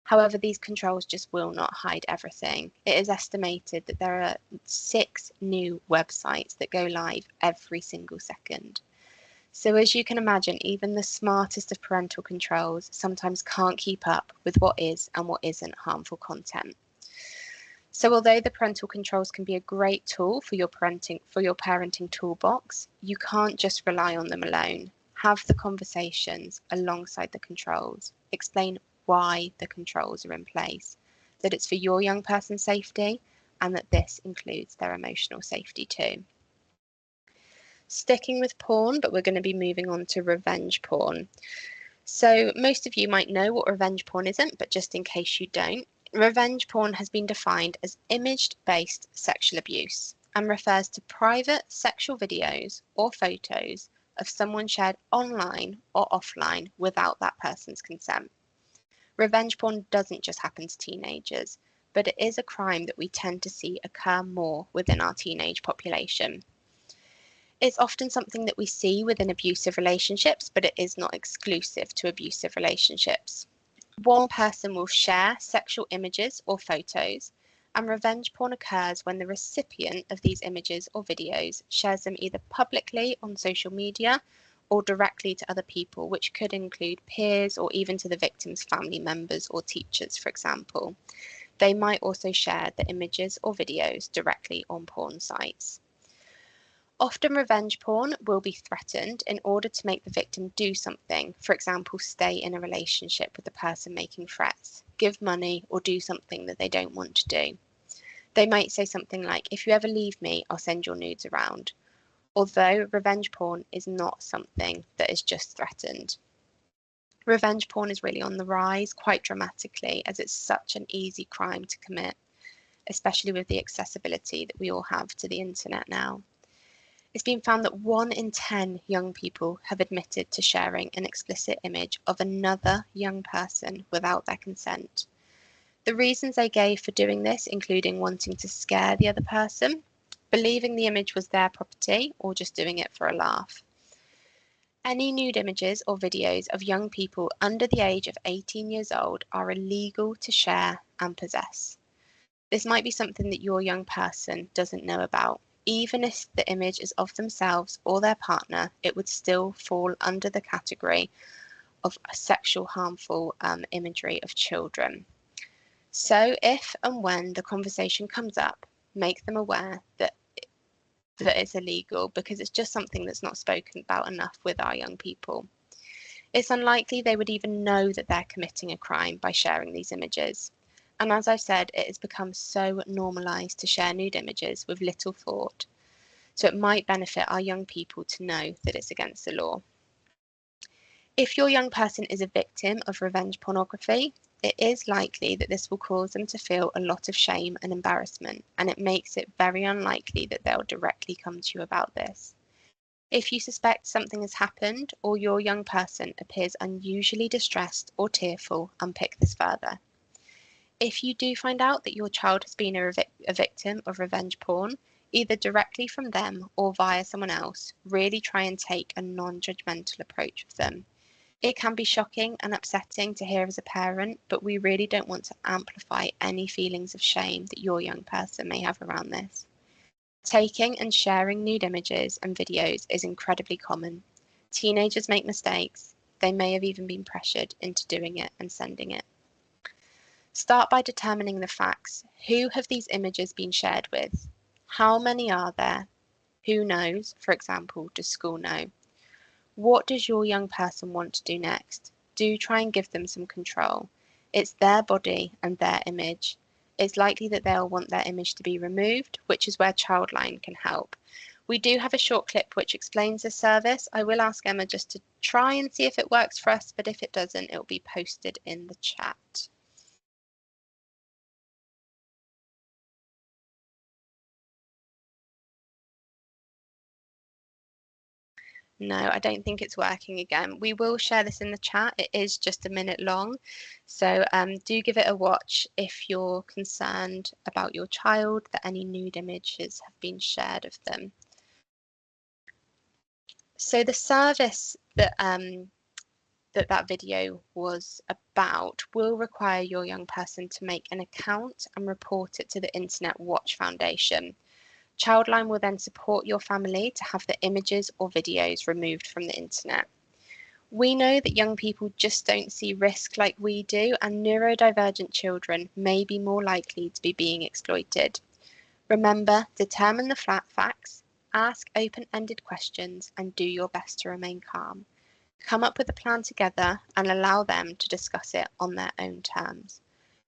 However, these controls just will not hide everything. It is estimated that there are 6 new websites that go live every single second. So as you can imagine, even the smartest of parental controls sometimes can't keep up with what is and what isn't harmful content. So although the parental controls can be a great tool for your parenting toolbox, you can't just rely on them alone. Have the conversations alongside the controls. Explain why the controls are in place, that it's for your young person's safety, and that this includes their emotional safety too. Sticking with porn, but we're going to be moving on to revenge porn. So most of you might know what revenge porn isn't, but just in case you don't, revenge porn has been defined as image-based sexual abuse and refers to private sexual videos or photos of someone shared online or offline without that person's consent. Revenge porn doesn't just happen to teenagers, but it is a crime that we tend to see occur more within our teenage population. It's often something that we see within abusive relationships, but it is not exclusive to abusive relationships. One person will share sexual images or photos, and revenge porn occurs when the recipient of these images or videos shares them either publicly on social media or directly to other people, which could include peers or even to the victim's family members or teachers, for example. They might also share the images or videos directly on porn sites. Often revenge porn will be threatened in order to make the victim do something, for example, stay in a relationship with the person making threats, give money, or do something that they don't want to do. They might say something like, if you ever leave me, I'll send your nudes around. Although revenge porn is not something that is just threatened. Revenge porn is really on the rise quite dramatically as it's such an easy crime to commit, especially with the accessibility that we all have to the internet now. It's been found that 1 in 10 young people have admitted to sharing an explicit image of another young person without their consent. The reasons they gave for doing this, including wanting to scare the other person, believing the image was their property, or just doing it for a laugh. Any nude images or videos of young people under the age of 18 years old are illegal to share and possess. This might be something that your young person doesn't know about. Even if the image is of themselves or their partner, it would still fall under the category of sexual harmful imagery of children. So if and when the conversation comes up, make them aware that it's illegal, because it's just something that's not spoken about enough with our young people. It's unlikely they would even know that they're committing a crime by sharing these images. And as I've said, it has become so normalised to share nude images with little thought. So it might benefit our young people to know that it's against the law. If your young person is a victim of revenge pornography, it is likely that this will cause them to feel a lot of shame and embarrassment, and it makes it very unlikely that they'll directly come to you about this. If you suspect something has happened or your young person appears unusually distressed or tearful, unpick this further. If you do find out that your child has been a victim of revenge porn, either directly from them or via someone else, really try and take a non-judgmental approach with them. It can be shocking and upsetting to hear as a parent, but we really don't want to amplify any feelings of shame that your young person may have around this. Taking and sharing nude images and videos is incredibly common. Teenagers make mistakes. They may have even been pressured into doing it and sending it. Start by determining the facts. Who have these images been shared with? How many are there? Who knows? For example, does school know? What does your young person want to do next? Do try and give them some control. It's their body and their image. It's likely that they'll want their image to be removed, which is where Childline can help. We do have a short clip which explains this service. I will ask Emma just to try and see if it works for us, but if it doesn't, it will be posted in the chat. No, I don't think it's working again. We will share this in the chat. It is just a minute long. So do give it a watch if you're concerned about your child, that any nude images have been shared of them. So the service that that video was about will require your young person to make an account and report it to the Internet Watch Foundation. Childline will then support your family to have the images or videos removed from the internet. We know that young people just don't see risk like we do, and neurodivergent children may be more likely to be being exploited. Remember, determine the flat facts, ask open-ended questions, and do your best to remain calm. Come up with a plan together and allow them to discuss it on their own terms.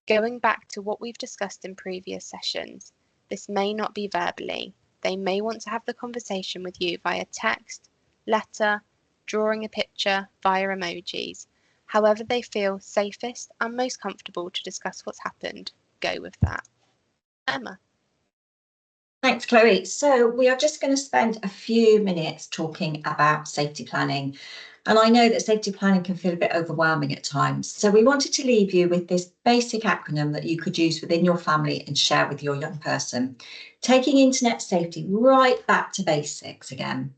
Going back to what we've discussed in previous sessions, this may not be verbally. They may want to have the conversation with you via text, letter, drawing a picture, via emojis. However they feel safest and most comfortable to discuss what's happened, go with that. Emma. Thanks, Chloe. So we are just going to spend a few minutes talking about safety planning. And I know that safety planning can feel a bit overwhelming at times. So we wanted to leave you with this basic acronym that you could use within your family and share with your young person, taking internet safety right back to basics again.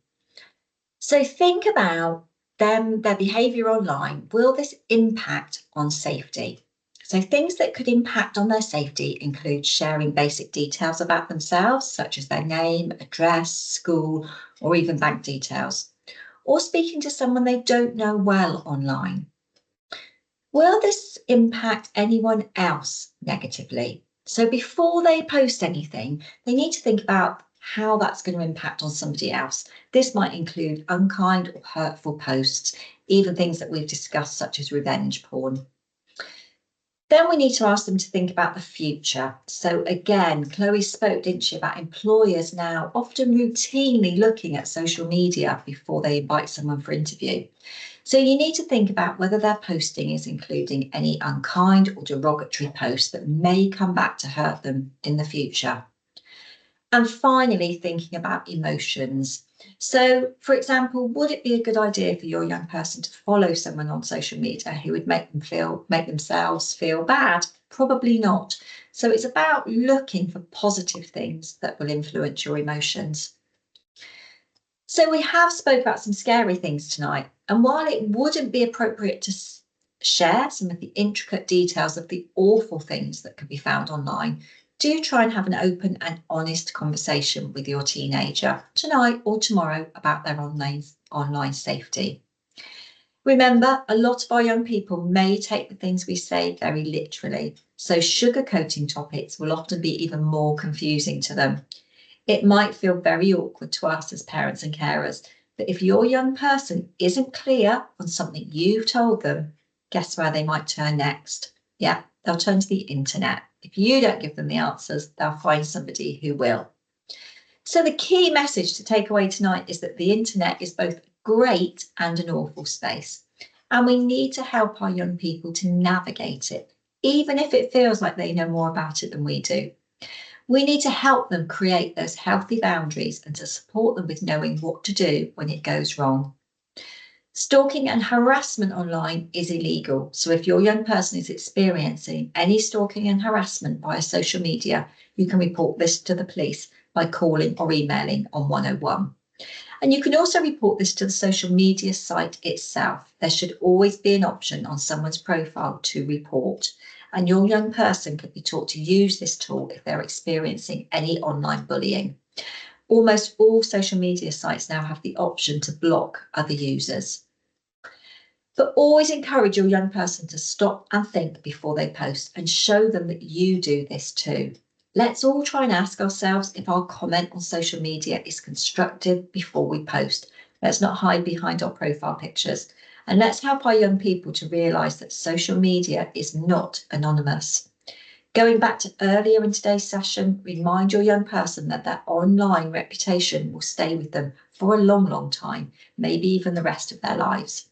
So think about them, their behaviour online. Will this impact on safety? So things that could impact on their safety include sharing basic details about themselves, such as their name, address, school, or even bank details, or speaking to someone they don't know well online. Will this impact anyone else negatively? So before they post anything, they need to think about how that's going to impact on somebody else. This might include unkind or hurtful posts, even things that we've discussed, such as revenge porn. Then we need to ask them to think about the future. So again, Chloe spoke, didn't she, about employers now often routinely looking at social media before they invite someone for interview. So you need to think about whether their posting is including any unkind or derogatory posts that may come back to hurt them in the future. And finally, thinking about emotions. So, for example, would it be a good idea for your young person to follow someone on social media who would make themselves feel bad? Probably not. So it's about looking for positive things that will influence your emotions. So we have spoke about some scary things tonight, and while it wouldn't be appropriate to share some of the intricate details of the awful things that can be found online, do try and have an open and honest conversation with your teenager tonight or tomorrow about their online safety. Remember, a lot of our young people may take the things we say very literally, so sugarcoating topics will often be even more confusing to them. It might feel very awkward to us as parents and carers, but if your young person isn't clear on something you've told them, guess where they might turn next? Yeah, they'll turn to the internet. If you don't give them the answers, they'll find somebody who will. So the key message to take away tonight is that the internet is both great and an awful space. And we need to help our young people to navigate it, even if it feels like they know more about it than we do. We need to help them create those healthy boundaries and to support them with knowing what to do when it goes wrong. Stalking and harassment online is illegal. So if your young person is experiencing any stalking and harassment via social media, you can report this to the police by calling or emailing on 101. And you can also report this to the social media site itself. There should always be an option on someone's profile to report. And your young person could be taught to use this tool if they're experiencing any online bullying. Almost all social media sites now have the option to block other users. But always encourage your young person to stop and think before they post and show them that you do this too. Let's all try and ask ourselves if our comment on social media is constructive before we post. Let's not hide behind our profile pictures. And let's help our young people to realise that social media is not anonymous. Going back to earlier in today's session, remind your young person that their online reputation will stay with them for a long, long time, maybe even the rest of their lives.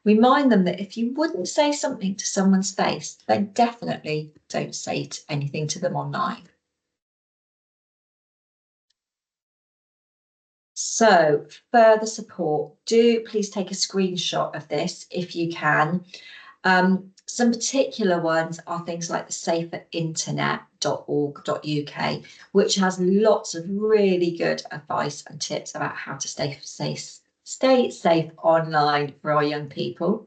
Remind them that if you wouldn't say something to someone's face, then definitely don't say anything to them online. So, further support, do please take a screenshot of this if you can. Some particular ones are things like the saferinternet.org.uk, which has lots of really good advice and tips about how to stay safe online for our young people.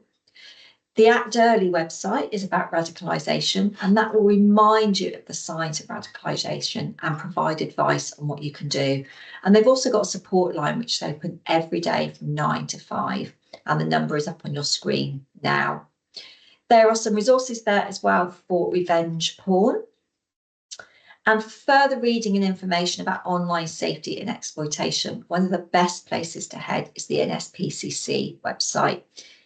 The Act Early website is about radicalisation, and that will remind you of the signs of radicalisation and provide advice on what you can do. And they've also got a support line which is open every day from 9 to 5. and the number is up on your screen now. There are some resources there as well for revenge porn. And for further reading and information about online safety and exploitation, one of the best places to head is the NSPCC website.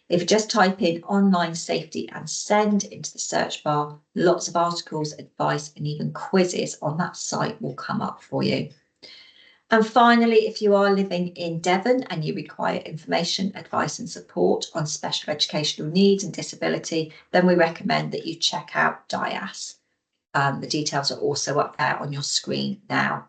If you just type in online safety and send into the search bar, lots of articles, advice, and even quizzes on that site will come up for you. And finally, if you are living in Devon and you require information, advice and support on special educational needs and disability, then we recommend that you check out DIAS. The details are also up there on your screen now.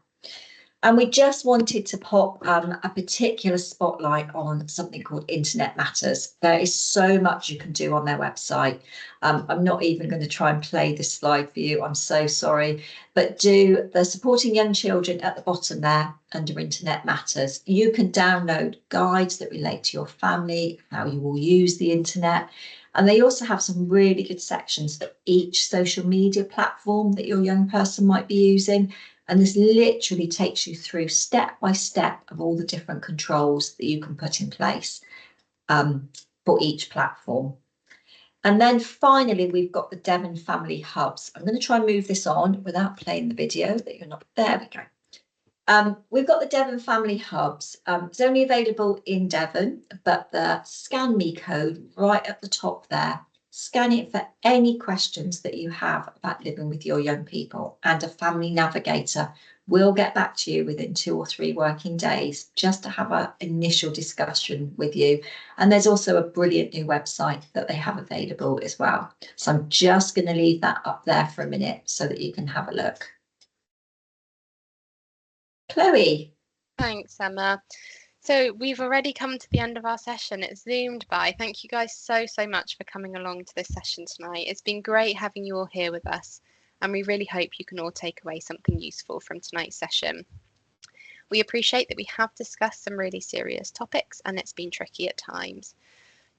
And we just wanted to pop a particular spotlight on something called Internet Matters. There is so much you can do on their website. I'm not even going to try and play this slide for you. I'm so sorry. But they're supporting young children at the bottom there under Internet Matters. You can download guides that relate to your family, how you will use the internet. And they also have some really good sections for each social media platform that your young person might be using. And this literally takes you through step by step of all the different controls that you can put in place for each platform. And then finally, we've got the Devon Family Hubs. I'm going to try and move this on without playing the video that you're not. There we go. We've got the Devon Family Hubs. It's only available in Devon, but the Scan Me code right at the top there. Scan it for any questions that you have about living with your young people, and a family navigator will get back to you within 2 or 3 working days just to have an initial discussion with you. And there's also a brilliant new website that they have available as well. So I'm just going to leave that up there for a minute so that you can have a look. Chloe. Thanks, Emma. So we've already come to the end of our session. It's zoomed by. Thank you guys so much for coming along to this session tonight. It's been great having you all here with us, and we really hope you can all take away something useful from tonight's session. We appreciate that we have discussed some really serious topics, and it's been tricky at times.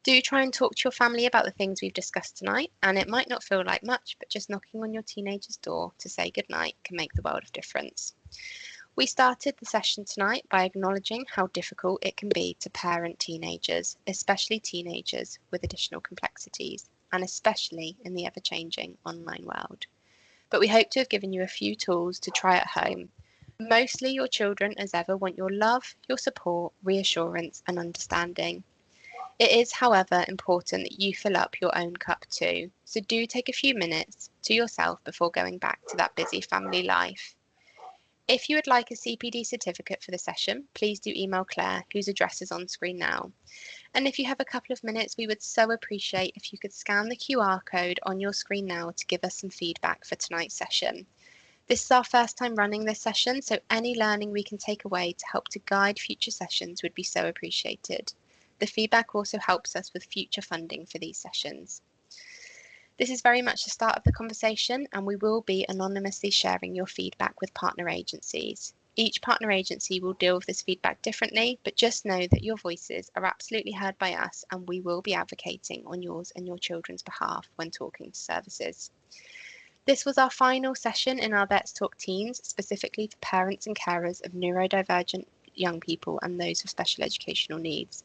Do try and talk to your family about the things we've discussed tonight, and it might not feel like much, but just knocking on your teenager's door to say goodnight can make the world of difference. We started the session tonight by acknowledging how difficult it can be to parent teenagers, especially teenagers with additional complexities, and especially in the ever-changing online world. But we hope to have given you a few tools to try at home. Mostly your children, as ever, want your love, your support, reassurance, and understanding. It is, however, important that you fill up your own cup too, so do take a few minutes to yourself before going back to that busy family life. If you would like a CPD certificate for the session, please do email Claire, whose address is on screen now. And if you have a couple of minutes, we would so appreciate if you could scan the QR code on your screen now to give us some feedback for tonight's session. This is our first time running this session, so any learning we can take away to help to guide future sessions would be so appreciated. The feedback also helps us with future funding for these sessions. This is very much the start of the conversation, and we will be anonymously sharing your feedback with partner agencies. Each partner agency will deal with this feedback differently, but just know that your voices are absolutely heard by us, and we will be advocating on yours and your children's behalf when talking to services. This was our final session in our Let's Talk Teens, specifically for parents and carers of neurodivergent young people and those with special educational needs.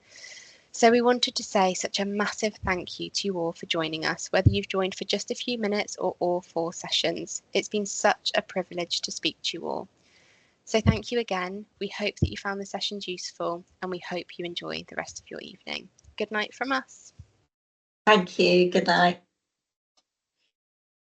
So we wanted to say such a massive thank you to you all for joining us, whether you've joined for just a few minutes or all 4 sessions. It's been such a privilege to speak to you all. So thank you again. We hope that you found the sessions useful, and we hope you enjoy the rest of your evening. Good night from us. Thank you. Good night.